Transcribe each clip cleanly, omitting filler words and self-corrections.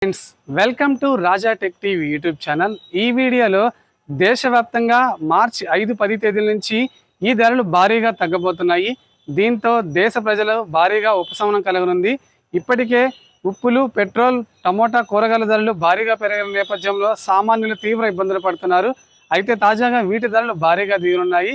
Friends, welcome to Raja tech TV YouTube channel. ఈ వీడియోలో దేశవ్యాప్తంగా మార్చి 5-10 తేదీల నుంచి ఈ ధరలు భారీగా తగ్గబోతున్నాయి. దీంతో దేశ ప్రజలు భారీగా ఉపశమనం కలగనుంది. ఇప్పటికే ఉప్పులు, పెట్రోల్, టమోటా, కూరగాయల ధరలు భారీగా పెరిగిన నేపథ్యంలో సామాన్యులు తీవ్ర ఇబ్బందులు పడుతున్నారు. అయితే తాజాగా వీటి ధరలు భారీగా దిగనున్నాయి.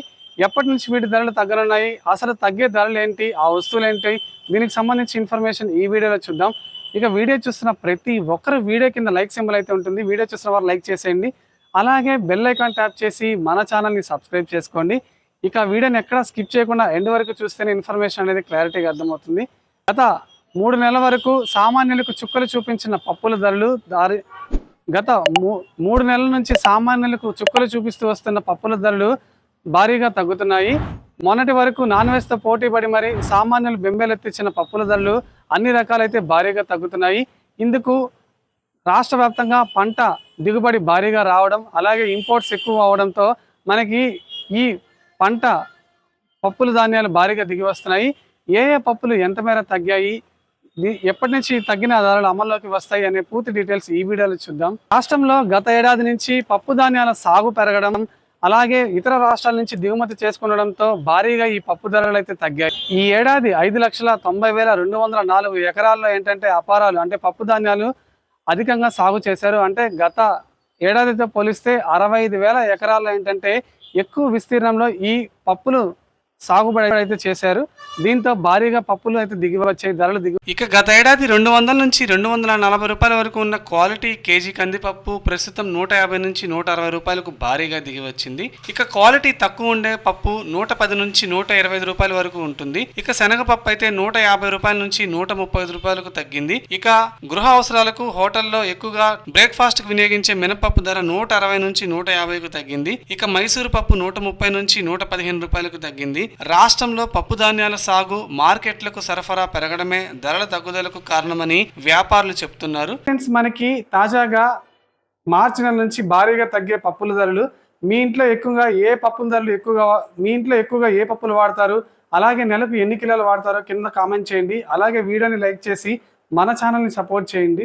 ఎప్పటి నుంచి వీటి ధరలు తగ్గనున్నాయి, అసలు తగ్గే ధరలు ఏంటి, ఆ వస్తువులు ఏంటి, దీనికి సంబంధించి ఇన్ఫర్మేషన్ ఈ వీడియోలో చూద్దాం. ఇక వీడియో చూస్తున్న ప్రతి ఒక్కరు వీడియో కింద లైక్ సింబల్ అయితే ఉంటుంది. వీడియో చూస్తున్న వారు లైక్ చేసేయండి. అలాగే బెల్ ఐకాన్ ట్యాప్ చేసి మన ఛానల్ని సబ్స్క్రైబ్ చేసుకోండి. ఇక వీడియోని ఎక్కడ స్కిప్ చేయకుండా ఎండ్ వరకు చూస్తేనే ఇన్ఫర్మేషన్ అనేది క్లారిటీగా అర్థమవుతుంది. గత 3 నెలల వరకు సామాన్యులకు చుక్కలు చూపించిన పప్పుల ధరలు గత 3 నెలల నుంచి సామాన్యులకు చుక్కలు చూపిస్తూ వస్తున్న పప్పుల ధరలు భారీగా తగ్గుతున్నాయి. మొన్నటి వరకు నాన్ వెజ్తో పోటీ పడి మరి సామాన్యులు బెంబేలెత్తించిన పప్పుల ధరలు అన్ని రకాలైతే భారీగా తగ్గుతున్నాయి. ఇందుకు రాష్ట్ర వ్యాప్తంగా పంట దిగుబడి భారీగా రావడం, అలాగే ఇంపోర్ట్స్ ఎక్కువ అవడంతో మనకి ఈ పంట పప్పుల ధాన్యాలు భారీగా దిగి వస్తున్నాయి. ఏ పప్పులు ఎంత మేర తగ్గాయి, ఎప్పటి నుంచి తగ్గిన ధరలు అమల్లోకి వస్తాయి అనే పూర్తి డీటెయిల్స్ ఈ వీడియోలో చూద్దాం. రాష్ట్రంలో గత ఏడాది నుంచి పప్పు ధాన్యాల సాగు పెరగడం, అలాగే ఇతర రాష్ట్రాల నుంచి దిగుమతి చేసుకుండడంతో భారీగా ఈ పప్పు ధరలు అయితే తగ్గాయి. ఈ ఏడాది 5,90,204 ఎకరాల్లో ఏంటంటే అపారాలు అంటే పప్పు ధాన్యాలు అధికంగా సాగు చేశారు. అంటే గత ఏడాదితో పోలిస్తే 65,000 ఎకరాల్లో ఏంటంటే ఎక్కువ విస్తీర్ణంలో ఈ పప్పులు సాగుబడి అయితే చేశారు. దీంతో భారీగా పప్పులు అయితే దిగి వచ్చాయి, ధరలు దిగి. ఇక గత ఏడాది 200 నుంచి 240 రూపాయల వరకు ఉన్న క్వాలిటీ కేజీ కందిపప్పు ప్రస్తుతం 150 నుంచి 160 రూపాయలకు భారీగా దిగి వచ్చింది. ఇక క్వాలిటీ తక్కువ ఉండే పప్పు 110 నుంచి 125 రూపాయల వరకు ఉంటుంది. ఇక శనగపప్పు అయితే 150 రూపాయల నుంచి 135 రూపాయలకు తగ్గింది. ఇక గృహ అవసరాలకు హోటల్లో ఎక్కువగా బ్రేక్ఫాస్ట్ కు వినియోగించే మినపప్పు ధర 160 నుంచి 150కు తగ్గింది. ఇక మైసూరు పప్పు 130 నుంచి 115 రూపాయలకు తగ్గింది. రాష్ట్రంలో పప్పు ధాన్యాల సాగు, మార్కెట్లకు సరఫరా పెరగడమే ధరల తగ్గుదలకు కారణమని వ్యాపారులు చెప్తున్నారు. ఫ్రెండ్స్, మనకి తాజాగా మార్చి నెల నుంచి భారీగా తగ్గే పప్పుల ధరలు, మీ ఇంట్లో ఎక్కువగా ఏ పప్పుల ధరలు మీ ఇంట్లో ఎక్కువగా ఏ పప్పులు వాడతారు, అలాగే నెలకు ఎన్ని కిలోలు వాడతారో కింద కామెంట్ చేయండి. అలాగే వీడియోని లైక్ చేసి మన ఛానల్ని సపోర్ట్ చేయండి.